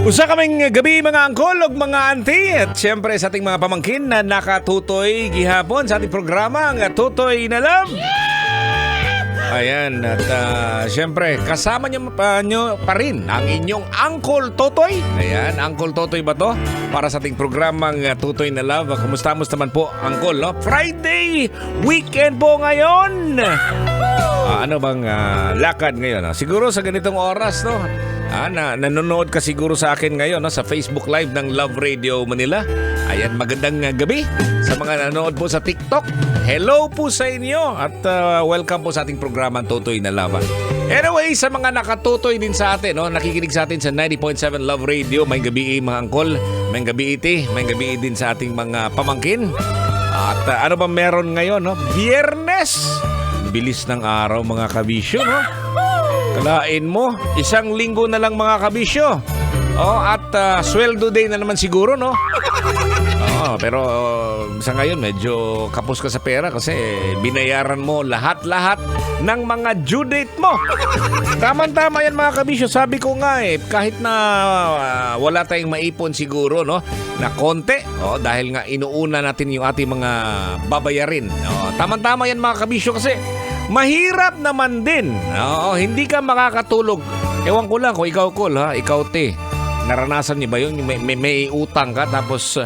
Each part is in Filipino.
Usa kaming gabi mga angkol ug mga auntie at syempre sa ating mga pamangkin na nakatutoy gihapon sa ating programa ang Tutoy na Love. Ayan, at syempre kasama nyo pa rin ang inyong Uncle Totoy. Ayan, Uncle Totoy ba to? Para sa ating programang Tutoy na Love. Kumusta naman po, Uncle? No? Friday weekend po ngayon. Ano bang lakad ngayon? Siguro sa ganitong oras, no? Nanonood ka siguro sa akin ngayon, no? Sa Facebook Live ng Love Radio Manila. Ayan, magandang gabi sa mga nanonood po sa TikTok. Hello po sa inyo at welcome po sa ating programang Tutoy na Love. Anyway, sa mga nakatutoy din sa atin, no? Nakikinig sa atin sa 90.7 Love Radio. May gabi mga angkol, may gabi iti, may gabi din sa ating mga pamangkin. At ano ba meron ngayon, no? Biyernes! Bilis ng araw mga kabisyo, no? Kalain mo, isang linggo na lang mga kabisyo. At sweldo day na naman siguro, no? Pero sa ngayon medyo kapos ka sa pera kasi binayaran mo lahat-lahat ng mga due date mo. Tama-tama yan mga kabisyo. Sabi ko nga kahit na wala tayong maipon siguro, no? Na konti, dahil nga inuuna natin yung ating mga babayarin. Tama-tama yan mga kabisyo kasi mahirap naman din. Hindi ka makakatulog. Ewan ko lang kung ikaw, Col, ikaw, te. Naranasan niyo ba yun? May utang ka tapos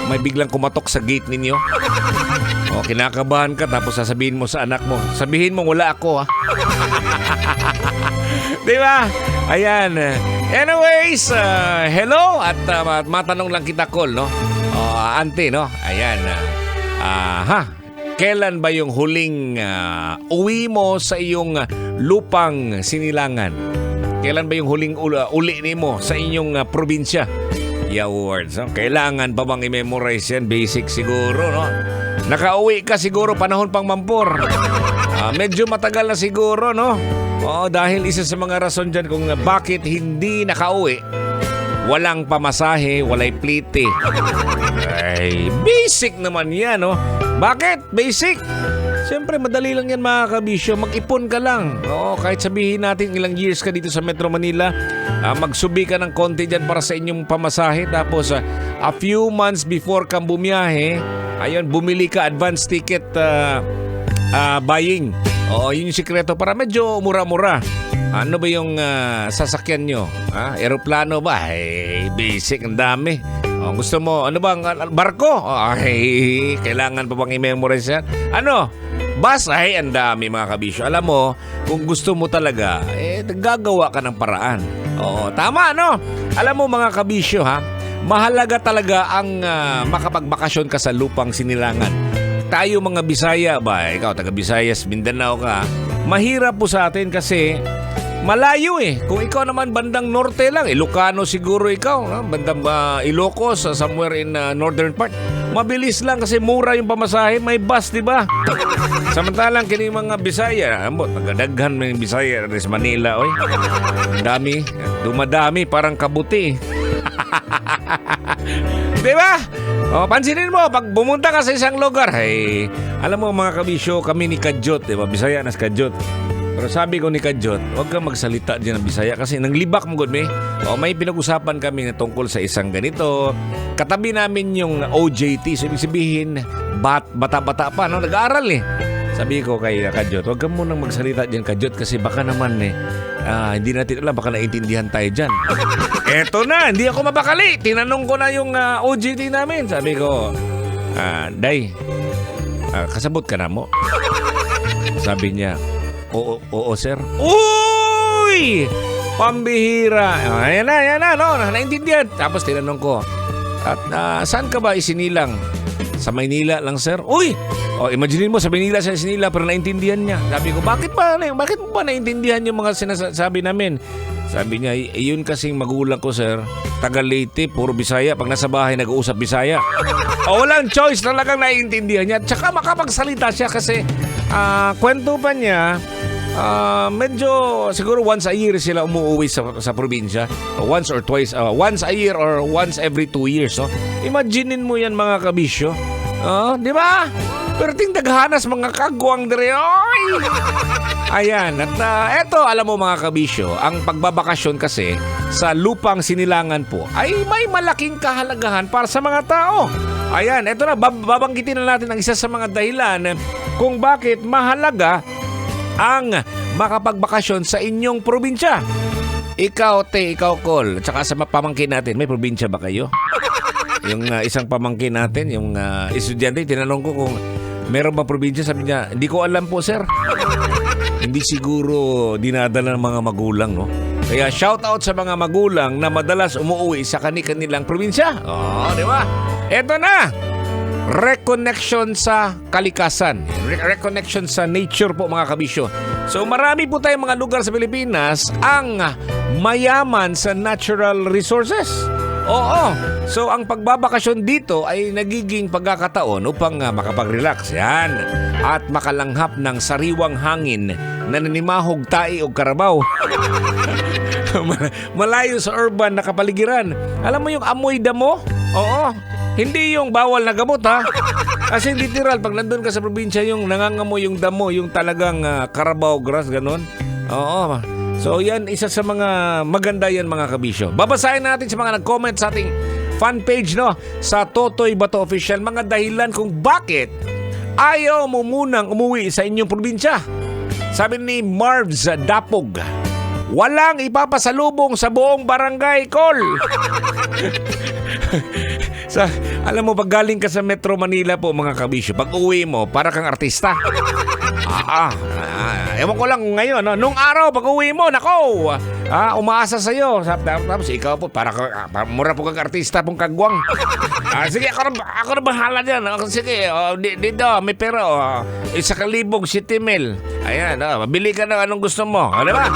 may biglang kumatok sa gate ninyo. Kinakabahan ka tapos sasabihin mo sa anak mo, sabihin mo wala ako, ha? Di ba? Ayan. Anyways, hello at matanong lang kita, Col, no? Ante, no? Ayan. Kailan ba yung huling uwi mo sa iyong lupang sinilangan? Kailan ba yung huling uli mo sa inyong probinsya? Yeah, words. Kailangan pa bang i-memorize yan? Basic siguro, no? Nakauwi ka siguro panahon pang mampor. Medyo matagal na siguro, no? Dahil isa sa mga rason dyan kung bakit hindi nakauwi. Walang pamasahe, walay plite. Ay, basic naman yan, no? Bakit? Basic? Siyempre, madali lang yan mga kabisyo. Mag-ipon ka lang. Kahit sabihin natin ilang years ka dito sa Metro Manila, magsubi ka ng konti dyan para sa inyong pamasahe. Tapos, a few months before kang bumiyahe, ayun, bumili ka advance ticket buying. Yun yung sikreto para medyo mura-mura. Ano ba yung sasakyan nyo? Aeroplano ba? Basic, ang dami. Gusto mo, ano bang barko? Kailangan pa bang i-memorize yan? Ano? Bus? Ang dami mga kabisyo. Alam mo, kung gusto mo talaga, gagawa ka ng paraan. Tama, no? Alam mo mga kabisyo, mahalaga talaga ang makapagbakasyon ka sa lupang sinilangan. Tayo mga Bisaya ba? Ikaw, taga Visayas, Mindanao ka. Mahirap po sa atin kasi malayo Kung ikaw naman bandang norte lang, Ilocano siguro ikaw, bandang Ilocos, somewhere in northern part. Mabilis lang kasi mura yung pamasahe, may bus, di ba? Samantalang kini mga Bisaya, nagadaghan ng Bisaya sa Manila, oy. Dami, dumadami parang kabuti. Di ba? Pansinin mo, pag bumunta ka sa isang lugar, alam mo mga kabisyo, kami ni Kadyot, di ba? Bisaya na si Kadyot. Pero sabi ko ni Kadyot, huwag kang magsalita dyan ng Bisaya kasi nanglibak mo, good, may pinag-usapan kami na tungkol sa isang ganito. Katabi namin yung OJT, so ibig sabihin, bata-bata pa, no? Nag-aaral Sabi ko kay Kadyot, huwag kang munang magsalita dyan, Kadyot, kasi baka naman hindi natin alam, baka naintindihan tayo dyan. Eto na, hindi ako mabakali. Tinanong ko na yung OJT namin. Sabi ko, Day, kasabot ka na mo? Sabi niya, Oo, sir. Uy! Pambihira. Ayan na, no? Naintindihan. Tapos tinanong ko, at saan ka ba isinilang? Sa Maynila lang, sir. Uy! Imagine mo, sa Maynila siya isinila pero naintindihan niya. Sabi ko, bakit mo ba naintindihan yung mga sinasabi namin? Sabi niya, yun kasing magulang ko, sir. Taga Leyte, puro Bisaya. Pag nasa bahay, nag-uusap Bisaya. Walang choice, talagang naiintindihan niya. Tsaka makapagsalita siya kasi kwento pa niya, medyo siguro once a year sila umuwi sa probinsya. Once or twice, once a year or once every 2 years. Imaginein mo yan mga kabisyo. Di ba? Pero daghanas mga kagwang dire. Oy! Ayan, at eto, alam mo mga kabisyo, ang pagbabakasyon kasi sa lupang sinilangan po ay may malaking kahalagahan para sa mga tao. Ayan, eto na, babanggitin na natin ang isa sa mga dahilan kung bakit mahalaga ang makapagbakasyon sa inyong probinsya. Ikaw, ikaw, Col, tsaka sa pamangkin natin, may probinsya ba kayo? Yung isang pamangkin natin, yung estudyante, tinanong ko kung meron ba probinsya, sabi niya, hindi ko alam po, sir. Hindi siguro dinadala ng mga magulang, no? Kaya shout out sa mga magulang na madalas umuwi sa kanilang probinsya. Oh, di ba? Eto na! Reconnection sa kalikasan. Reconnection sa nature po, mga kabisyo. So marami po tayong mga lugar sa Pilipinas ang mayaman sa natural resources. Oo. So ang pagbabakasyon dito ay nagiging pagkakataon upang makapag-relax yan at makalanghap ng sariwang hangin na nanimahog tae o karabaw. Malayo sa urban na kapaligiran. Alam mo yung amoy damo? Oo. Hindi yung bawal na gamot, ha? Kasi literal, pag nandun ka sa probinsya, yung nangangamoy yung damo, yung talagang karabaw grass, ganun. Oo. So yan, isa sa mga maganda yan, mga kabisyo. Babasahin natin sa mga nag-comment sa ating fan page, no? Sa Totoy Bato Official, mga dahilan kung bakit ayaw mo munang umuwi sa inyong probinsya. Sabi ni Marv's Dapog, walang ipapasalubong sa buong barangay, Col. Alam mo, pag galing ka sa Metro Manila po, mga kabisyo, pag uwi mo, para kang artista. Ewan ko lang ngayon, no? Nung araw, pag uwi mo, nako, umaasa sa'yo. Tapos ikaw po, mura po kang artista pong kagwang. Sige, ako na bahala dyan. Sige, dito, may pera. 1,000, 70 mil. Ayan, mabili ka ng anong gusto mo. Di ba?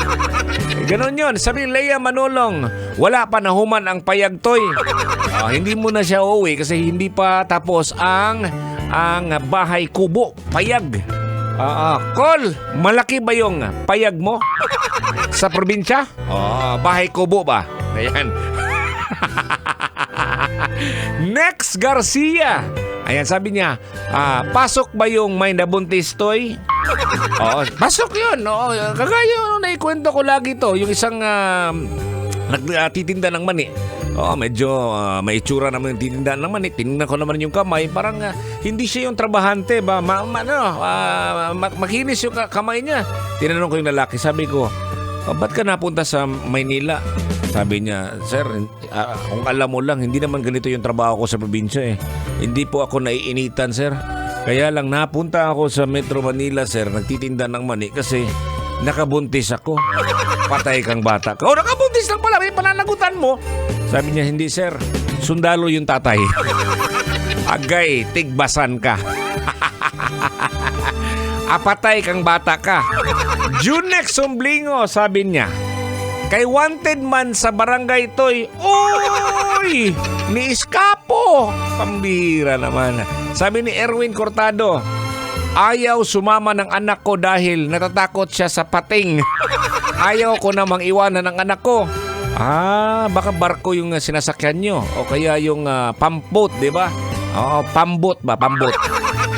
Ganon yun. Sabi ni Lea Manulong, wala pa nahuman ang payagtoy. Hindi mo na siya uuwi kasi hindi pa tapos ang bahay kubo, payag. Col, malaki ba yung payag mo sa probinsya? Bahay kubo ba? Ayan. Next Garcia. Ayan, sabi niya, pasok ba yung may nabuntis toy? Pasok yun. Kagaya yung naikwento ko lagi to, yung isang nagtitinda ng mani. Medyo may itsura naman yung titinda ng mani. Tinignan ko naman yung kamay. Parang hindi siya yung trabahante ba? Makinis yung kamay niya. Tinanong ko yung lalaki. Sabi ko, ba't ka napunta sa Maynila? Sabi niya, sir, kung alam mo lang, hindi naman ganito yung trabaho ko sa probinsya eh. Hindi po ako naiinitan, sir. Kaya lang napunta ako sa Metro Manila, sir, nagtitinda ng mani kasi nakabuntis ako. Patay kang bata ka. Nakabuntis lang pala, may pananagutan mo. Sabi niya, hindi sir, sundalo yung tatay. Agay, tigbasan ka. Apatay kang bata ka. Junex Somblingo, sabi niya, kay wanted man sa barangay toy, oy, ni Iskapo. Pambira naman. Sabi ni Erwin Cortado, ayaw sumama ng anak ko dahil natatakot siya sa pating. Ayaw ko namang iwanan ng anak ko. Baka barko yung sinasakyan nyo. O kaya yung pambot, di ba? Pambot ba? Pambot.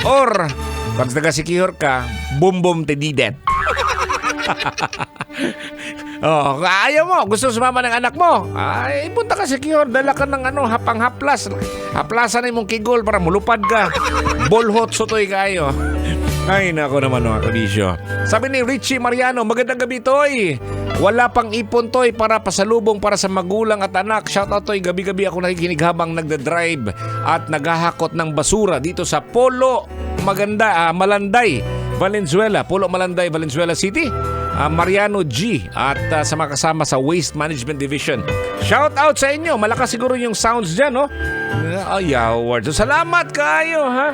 Or, pag nagasikihor ka, bum-bum te didet. Ayaw mo, gusto sumama ng anak mo. Punta ka sikihor, dala ka ng hapang-haplas. Haplasan na mong kigol para mulupad ka. Bolhot sutoy kayo. Ay, nako naman mga kabisyo. Sabi ni Richie Mariano, magandang gabi, Toy. Wala pang ipon, Toy, para pasalubong para sa magulang at anak. Shoutout, Toy. Gabi-gabi ako nakikinig habang nagdadrive at naghahakot ng basura dito sa Polo Malanday, Valenzuela. Polo Malanday, Valenzuela City. Mariano G. At sa mga kasama sa Waste Management Division. Shoutout sa inyo. Malakas siguro yung sounds dyan, no? Ayaward. So, salamat kayo, ha?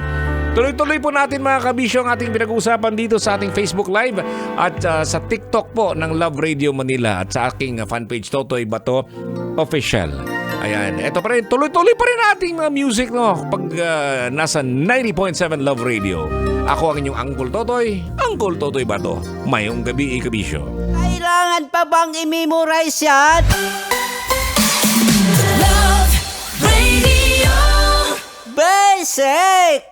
Tuloy-tuloy po natin mga kabisyo ang ating pinag-uusapan dito sa ating Facebook Live at sa TikTok po ng Love Radio Manila at sa aking fanpage Totoy Bato Official. Ayan, eto pa rin, tuloy-tuloy pa rin ating mga music, no? Pag nasa 90.7 Love Radio. Ako ang inyong Uncle Totoy Bato. Mayong gabi, kabisyo. Kailangan pa bang i-memorize yan? Love Radio Basic!